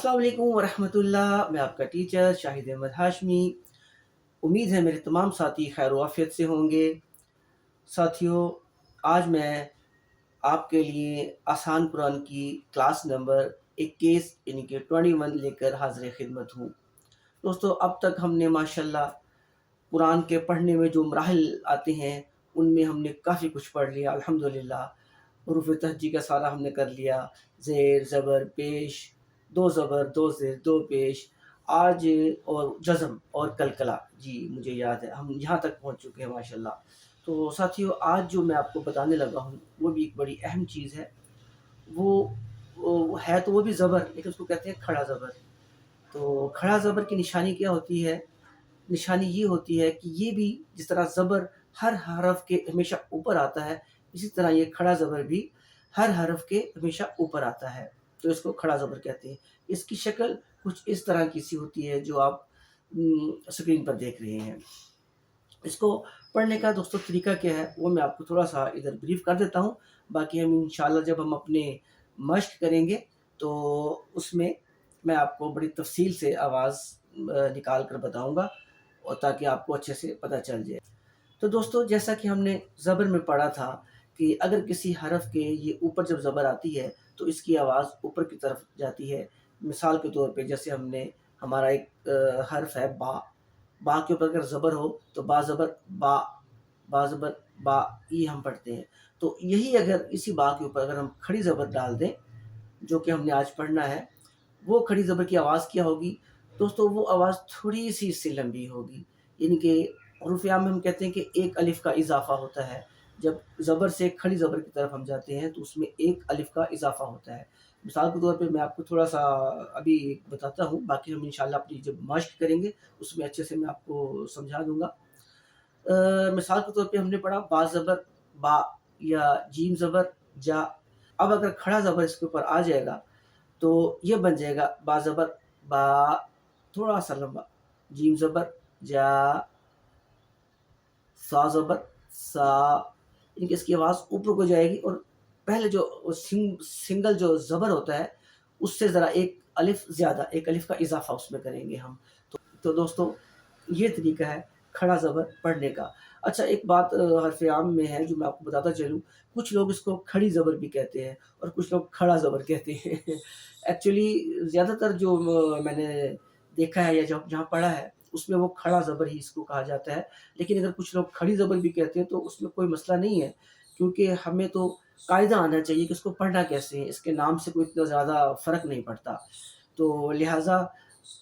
अस्सलाम वालेकुम वरहमतुल्लाह। मैं आपका टीचर शाहिद अहमद हाशमी। उम्मीद है मेरे तमाम साथी खैर आफियत से होंगे। साथियों, आज मैं आपके लिए आसान कुरान की क्लास नंबर 21 यानी कि 21 लेकर हाज़िर खिदमत हूँ। दोस्तों, अब तक हमने माशाल्लाह कुरान के पढ़ने में जो मराहिल आते हैं उनमें हमने काफ़ी कुछ पढ़ लिया अल्हम्दुलिल्लाह। हुरूफ तहज्जी का सारा हमने कर लिया, ज़ेर ज़बर पेश, दो ज़बर दो ज़ेर दो पेश, आज और जज़म और कलकला। जी मुझे याद है हम यहाँ तक पहुँच चुके हैं माशाल्लाह। तो साथियों, आज जो मैं आपको बताने लगा हूँ वो भी एक बड़ी अहम चीज़ है। वो है तो वो भी ज़बर, लेकिन उसको कहते हैं खड़ा ज़बर। तो खड़ा ज़बर की निशानी क्या होती है? निशानी ये होती है कि ये भी जिस तरह ज़बर हर हरफ के हमेशा ऊपर आता है, इसी तरह ये खड़ा ज़बर भी हर हरफ के हमेशा ऊपर आता है, तो इसको खड़ा ज़बर कहते हैं। इसकी शक्ल कुछ इस तरह की सी होती है जो आप स्क्रीन पर देख रहे हैं। इसको पढ़ने का दोस्तों तरीका क्या है वो मैं आपको थोड़ा-सा इधर ब्रीफ़ कर देता हूँ, बाकी हम इंशाअल्लाह जब हम अपने मश्क करेंगे तो उसमें मैं आपको बड़ी तफ़सील से आवाज़ निकाल कर बताऊँगा और ताकि आपको अच्छे से पता चल जाए। तो दोस्तों, जैसा कि हमने ज़बर में पढ़ा था कि अगर किसी हरफ के ये ऊपर जब ज़बर आती है तो इसकी आवाज़ ऊपर की तरफ जाती है। मिसाल के तौर पे जैसे हमारा एक हर्फ है बा, बा के ऊपर अगर ज़बर हो तो बा ज़बर बा, बा ज़बर बा, ये हम पढ़ते हैं। तो यही अगर इसी बा के ऊपर अगर हम खड़ी ज़बर डाल दें, जो कि हमने आज पढ़ना है, वो खड़ी ज़बर की आवाज़ क्या होगी? दोस्तों, वो आवाज़ थोड़ी-सी इससे लंबी होगी। यानी कि हुरूफ़-ए-आम में हम कहते हैं कि एक अलिफ़ का इज़ाफ़ा होता है। जब ज़बर से खड़ी ज़बर की तरफ हम जाते हैं तो उसमें एक अलिफ़ का इज़ाफ़ा होता है। मिसाल के तौर पे मैं आपको थोड़ा-सा अभी बताता हूँ, बाकी हम इंशाअल्लाह अपनी जब मश्क करेंगे उसमें अच्छे से मैं आपको समझा दूँगा। मिसाल के तौर पे हमने पढ़ा बा ज़बर बा या जीम ज़बर जा। अब अगर खड़ा ज़बर इसके ऊपर आ जाएगा तो ये बन जाएगा बा ज़बर बा, थोड़ा-सा लंबा, जीम ज़बर जा, सा ज़बर सा, यानी कि इसकी आवाज़ ऊपर को जाएगी और पहले जो सिंगल जो ज़बर होता है, उससे ज़रा एक अलिफ़ ज़्यादा, एक अलिफ़ का इज़ाफ़ा उसमें करेंगे हम। तो दोस्तों, ये तरीका है खड़ा ज़बर पढ़ने का। अच्छा, एक बात हरफ़ आम में है जो मैं आपको बताता चलूँ, कुछ लोग इसको खड़ी ज़बर भी कहते हैं और कुछ लोग खड़ा ज़बर कहते हैं। एक्चुअली ज़्यादातर जो मैंने देखा है या जब जहाँ पढ़ा है, उसमें वो खड़ा ज़बर ही इसको कहा जाता है। लेकिन अगर कुछ लोग खड़ी ज़बर भी कहते हैं तो उसमें कोई मसला नहीं है, क्योंकि हमें तो कायदा आना चाहिए कि इसको पढ़ना कैसे है, इसके नाम से कोई इतना ज़्यादा फ़र्क नहीं पड़ता। तो लिहाज़ा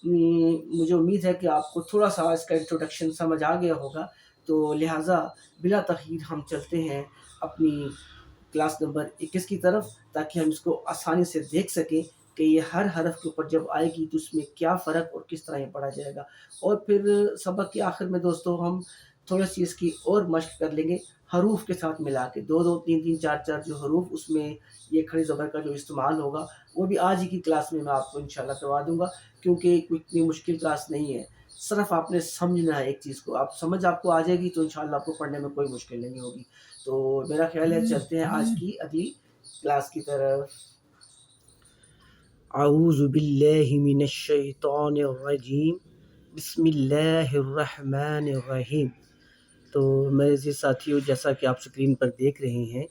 मुझे उम्मीद है कि आपको थोड़ा-सा इसका इंट्रोडक्शन समझ आ गया होगा, तो लिहाज़ा बिला तख़यीर हम चलते हैं अपनी क्लास नंबर 21 की तरफ, ताकि हम इसको आसानी से देख सकें कि ये हर हरफ के ऊपर जब आएगी तो उसमें क्या फ़र्क और किस तरह ये पढ़ा जाएगा। और फिर सबक के आखिर में दोस्तों हम थोड़ी-सी इसकी और मश्क कर लेंगे हरूफ के साथ मिला के, 2-2, 3-3, 4-4 जो हरूफ उसमें ये खड़ी ज़बर का जो इस्तेमाल होगा, वो भी आज ही की क्लास में मैं आपको इंशाअल्लाह करवा दूँगा, क्योंकि कोई इतनी मुश्किल क्लास नहीं है। सिर्फ़ आपने समझना है एक चीज़ को, आप समझ आपको आ जाएगी तो इंशाअल्लाह आपको पढ़ने में कोई मुश्किल नहीं होगी। तो मेरा ख़्याल है चलते हैं आज की अगली क्लास की तरफ। अऊज़ु बिल्लाहि मिनश शैतानिर रजीम, बिस्मिल्लाहिर रहमानिर रहीम। तो मेरे साथियों, जैसा कि आप स्क्रीन पर देख रहे हैं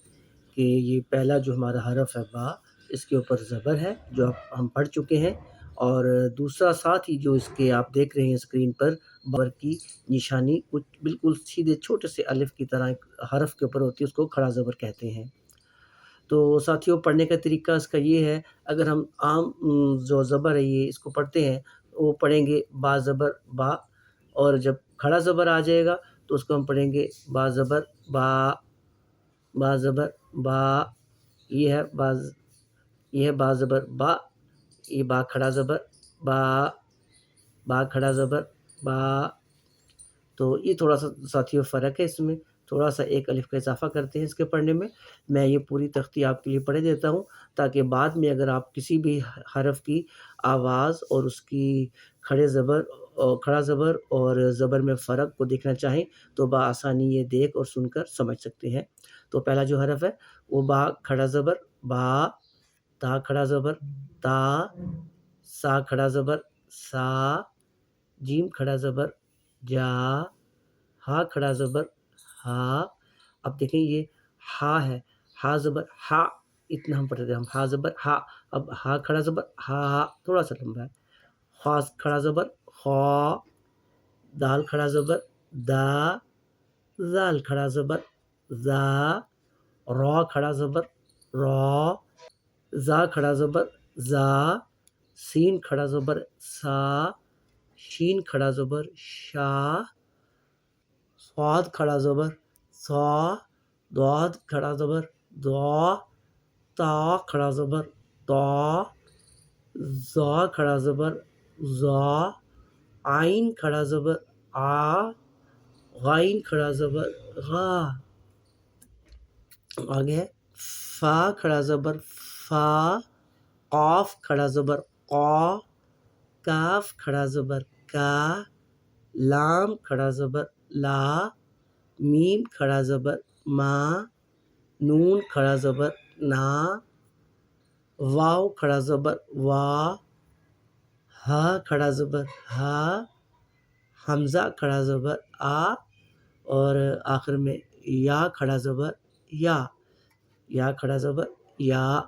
कि ये पहला जो हमारा हरफ है बा, इसके ऊपर ज़बर है जो हम पढ़ चुके हैं, और दूसरा साथ ही जो इसके आप देख रहे हैं स्क्रीन पर बर की निशानी कुछ बिल्कुल सीधे छोटे से अलिफ की तरह एक हरफ के ऊपर होती है, उसको खड़ा ज़बर कहते हैं। तो साथियों, पढ़ने का तरीका इसका ये है, अगर हम आम जो ज़बर है ये इसको पढ़ते हैं, वो पढ़ेंगे बा ज़बर बा, और जब खड़ा ज़बर आ जाएगा तो उसको हम पढ़ेंगे बा ज़बर बा, बा ज़बर बा, ये है ये है बा ज़बर बा, ये बा खड़ा ज़बर बा, बा खड़ा ज़बर बा। तो ये थोड़ा-सा साथियों फ़र्क है इसमें, थोड़ा-सा एक अलिफ़ का इज़ाफ़ा करते हैं इसके पढ़ने में। मैं ये पूरी तख्ती आपके लिए पढ़ देता हूँ, ताकि बाद में अगर आप किसी भी हरफ़ की आवाज़ और उसकी खड़ा ज़बर और ज़बर में फ़र्क को देखना चाहें, तो बआसानी ये देख और सुनकर समझ सकते हैं। तो पहला जो हरफ़ है वो बा खड़ा ज़बर बा, ता खड़ा ज़बर ता, سا کھڑا زبر سا، جیم کھڑا زبر جا، ہا کھڑا زبر ہا. اب دیکھیں یہ ہا ہے، ہا زبر ہا، اتنا ہم پڑھتے تھے ہم، ہا زبر ہا. اب ہا کھڑا زبر ہا، ہا تھوڑا سا لمبا ہے. خا کھڑا زبر خا، دال کھڑا زبر دا، زال کھڑا زبر زا، را کھڑا زبر را، زا کھڑا زبر زا، سین کھڑا زبر سا، شین کھڑا زبر شا، صاد کھڑا زبر صا، ضاد کھڑا زبر ضا، تا کھڑا زبر طا، زا کھڑا زبر زا، عین کھڑا زبر آ، غائن کھڑا زبر غا. آگے ہے فا کھڑا زبر فا، قاف کھڑا زبر قا، کاف کھڑا زبر کا، لام کھڑا زبر لا، میم کھڑا زبر ما، نون کھڑا زبر نا، واو کھڑا زبر وا، ہا کھڑا زبر ہا، حمزہ کھڑا زبر آ، اور آخر میں یا کھڑا زبر یا. یا کھڑا زبر یا،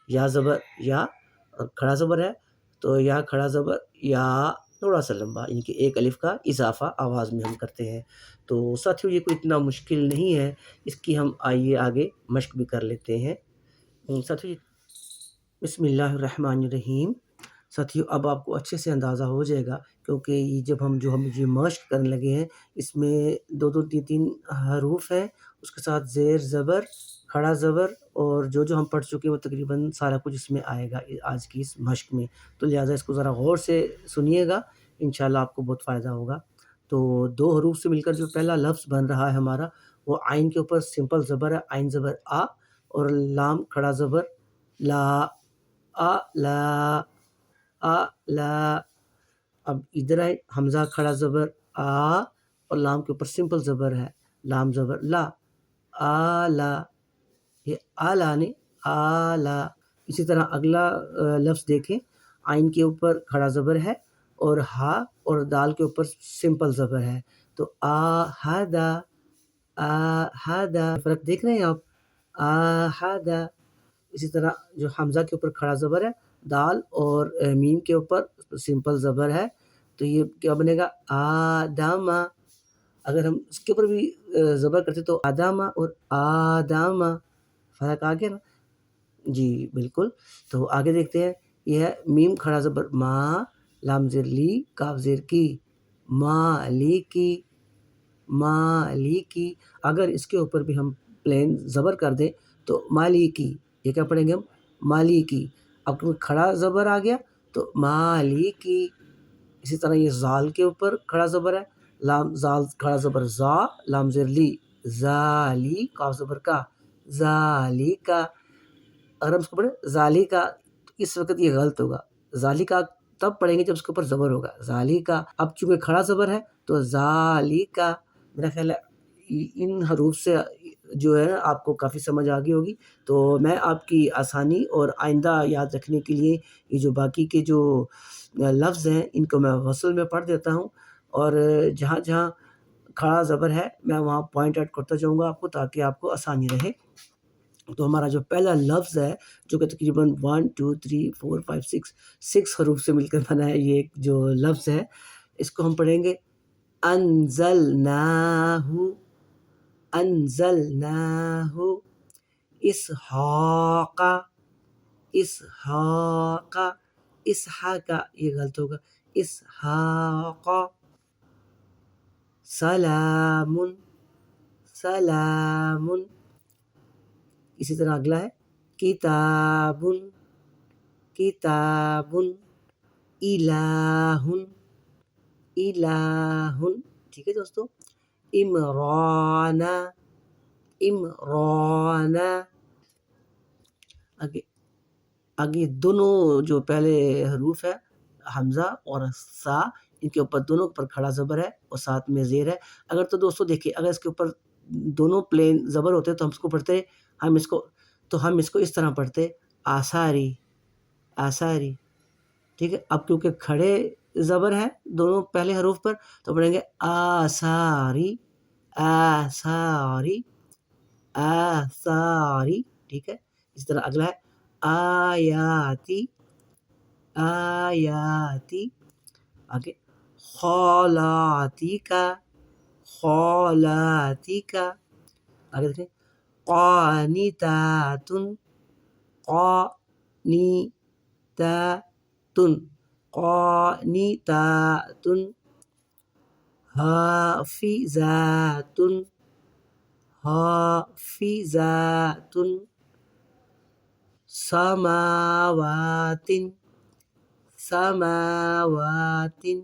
یا زبر یا اور کھڑا زبر ہے تو یا کھڑا زبر یا تھوڑا سا لمبا، یعنی کہ ایک الف کا اضافہ آواز میں ہم کرتے ہیں. تو ساتھیوں یہ کوئی اتنا مشکل نہیں ہے، اس کی ہم آئیے آگے مشق بھی کر لیتے ہیں. ساتھیوں بسم اللہ الرحمن الرحیم. ساتھیوں اب آپ کو اچھے سے اندازہ ہو جائے گا، کیونکہ یہ جب ہم یہ مشق کرنے لگے ہیں، اس میں 2-3 حروف ہیں، اس کے ساتھ زیر زبر کھڑا زبر، اور جو ہم پڑھ چکے ہیں وہ تقریباً سارا کچھ اس میں آئے گا آج کی اس مشق میں. تو لہٰذا اس کو ذرا غور سے سنیے گا، انشاءاللہ آپ کو بہت فائدہ ہوگا. تو 2 حروف سے مل کر جو پہلا لفظ بن رہا ہے ہمارا، وہ عین کے اوپر سمپل زبر ہے، عین زبر آ، اور لام کھڑا زبر لا، آ لا، آ لا. اب ادھر ہے حمزہ کھڑا زبر آ، اور لام کے اوپر سمپل زبر ہے، لام زبر لا، آ لا. یہ آلہ نہیں آلہ. اسی طرح اگلا لفظ دیکھیں، عین کے اوپر کھڑا زبر ہے، اور ہا اور دال کے اوپر سمپل زبر ہے، تو آہدا، آہدا. فرق دیکھ رہے ہیں آپ، آہدا. اسی طرح جو حمزہ کے اوپر کھڑا زبر ہے، دال اور میم کے اوپر سمپل زبر ہے، تو یہ کیا بنے گا آدامہ. اگر ہم اس کے اوپر بھی زبر کرتے تو آدامہ اور آدامہ، فرق آ گیا نا جی بالکل. تو آگے دیکھتے ہیں، یہ ہے میم کھڑا زبر ما، لام زیر لی، کاف زیر کی، مالکی، مالکی. اگر اس کے اوپر بھی ہم پلین زبر کر دیں تو مالکی، یہ کیا پڑھیں گے ہم مالکی. اب کھڑا زبر آ گیا تو مالکی. اسی طرح یہ زال کے اوپر کھڑا زبر ہے، لام زال کھڑا زبر زا، لام زیر لی زالی، کاف زبر کا زالی کا. اگر ہم اس کو پڑھیں زالی کا، اس وقت یہ غلط ہوگا، زالی کا تب پڑھیں گے جب اس کے اوپر زبر ہوگا، زالی کا. اب چونکہ کھڑا زبر ہے تو زالی کا. میرا خیال ہے ان حروف سے جو ہے آپ کو کافی سمجھ آ گئی ہوگی. تو میں آپ کی آسانی اور آئندہ یاد رکھنے کے لیے یہ جو باقی کے جو لفظ ہیں ان کو میں وصل میں پڑھ دیتا ہوں، اور جہاں جہاں کھڑا زبر ہے میں وہاں پوائنٹ آؤٹ کرتا جاؤں گا آپ کو، تاکہ آپ کو آسانی رہے. تو ہمارا جو پہلا لفظ ہے جو کہ تقریباً 1 2 3 4 5 6 حروف سے مل کر بنا ہے، یہ ایک جو لفظ ہے اس کو ہم پڑھیں گے انزلناہ، انزلناہ. اسحاق، اسحاق، اسحاق، یہ غلط ہوگا، اسحاق. سلام، سلام. اسی طرح اگلا ہے کتاب، کتاب. الہ، الہ. ٹھیک ہے دوستو. عمران، عمران. آگے دونوں جو پہلے حروف ہے حمزہ اور سا، ان کے اوپر دونوں پر کھڑا زبر ہے اور ساتھ میں زیر ہے. اگر تو دوستو دیکھیں، اگر اس کے اوپر دونوں پلین زبر ہوتے تو ہم اس کو پڑھتے، ہم اس کو اس طرح پڑھتے آثاری، آثاری. ٹھیک ہے. اب کیونکہ کھڑے زبر ہیں دونوں پہلے حروف پر تو پڑھیں گے آثاری، آثاری، آثاری. ٹھیک ہے. اس طرح اگلا ہے آیاتی، آیاتی. آگے خالاتی کا، خالاتی کا. آگے دیکھیں قانتاتن، قانتاتن، قانتاتن. حافظاتن، حافظاتن. سماواتن، سماواتن.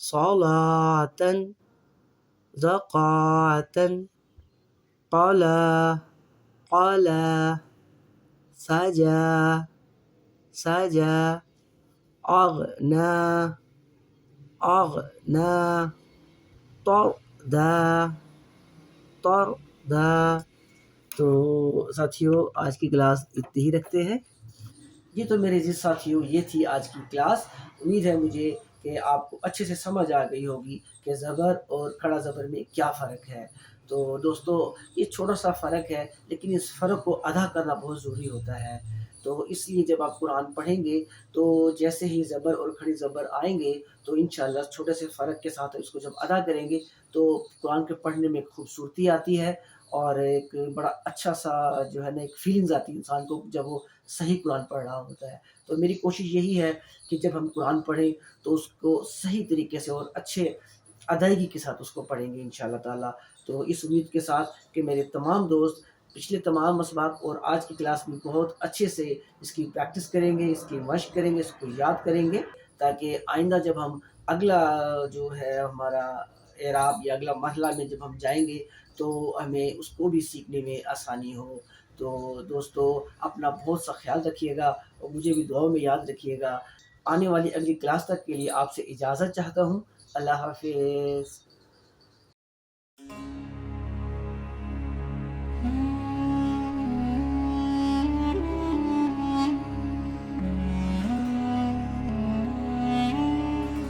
صلاةً، زکاةً. قلا، قلا. سجا، سجا. اغنا، اغنا. طردا، طردا. تو ساتھیوں آج کی کلاس اتنی ہی رکھتے ہیں. یہ تو میرے عزیز ساتھیوں یہ تھی آج کی کلاس. امید ہے مجھے کہ آپ کو اچھے سے سمجھ آ گئی ہوگی کہ زبر اور کھڑا زبر میں کیا فرق ہے. تو دوستو یہ چھوٹا سا فرق ہے لیکن اس فرق کو ادا کرنا بہت ضروری ہوتا ہے. تو اس لیے جب آپ قرآن پڑھیں گے تو جیسے ہی زبر اور کھڑی زبر آئیں گے تو انشاءاللہ چھوٹے سے فرق کے ساتھ اس کو جب ادا کریں گے تو قرآن کے پڑھنے میں خوبصورتی آتی ہے اور ایک بڑا اچھا سا جو ہے نا ایک فیلنگز آتی ہے انسان کو جب وہ صحیح قرآن پڑھ رہا ہوتا ہے. تو میری کوشش یہی ہے کہ جب ہم قرآن پڑھیں تو اس کو صحیح طریقے سے اور اچھے ادائیگی کے ساتھ اس کو پڑھیں گے انشاءاللہ تعالیٰ. تو اس امید کے ساتھ کہ میرے تمام دوست پچھلے تمام اسباق اور آج کی کلاس میں بہت اچھے سے اس کی پریکٹس کریں گے، اس کی مشق کریں گے، اس کو یاد کریں گے تاکہ آئندہ جب ہم اگلا جو ہے ہمارا اعراب یا اگلا مرحلہ میں جب ہم جائیں گے تو ہمیں اس کو بھی سیکھنے میں آسانی ہو. تو دوستو اپنا بہت سا خیال رکھیے گا اور مجھے بھی دعاؤں میں یاد رکھیے گا. آنے والی اگلی کلاس تک کے لیے آپ سے اجازت چاہتا ہوں. اللہ حافظ.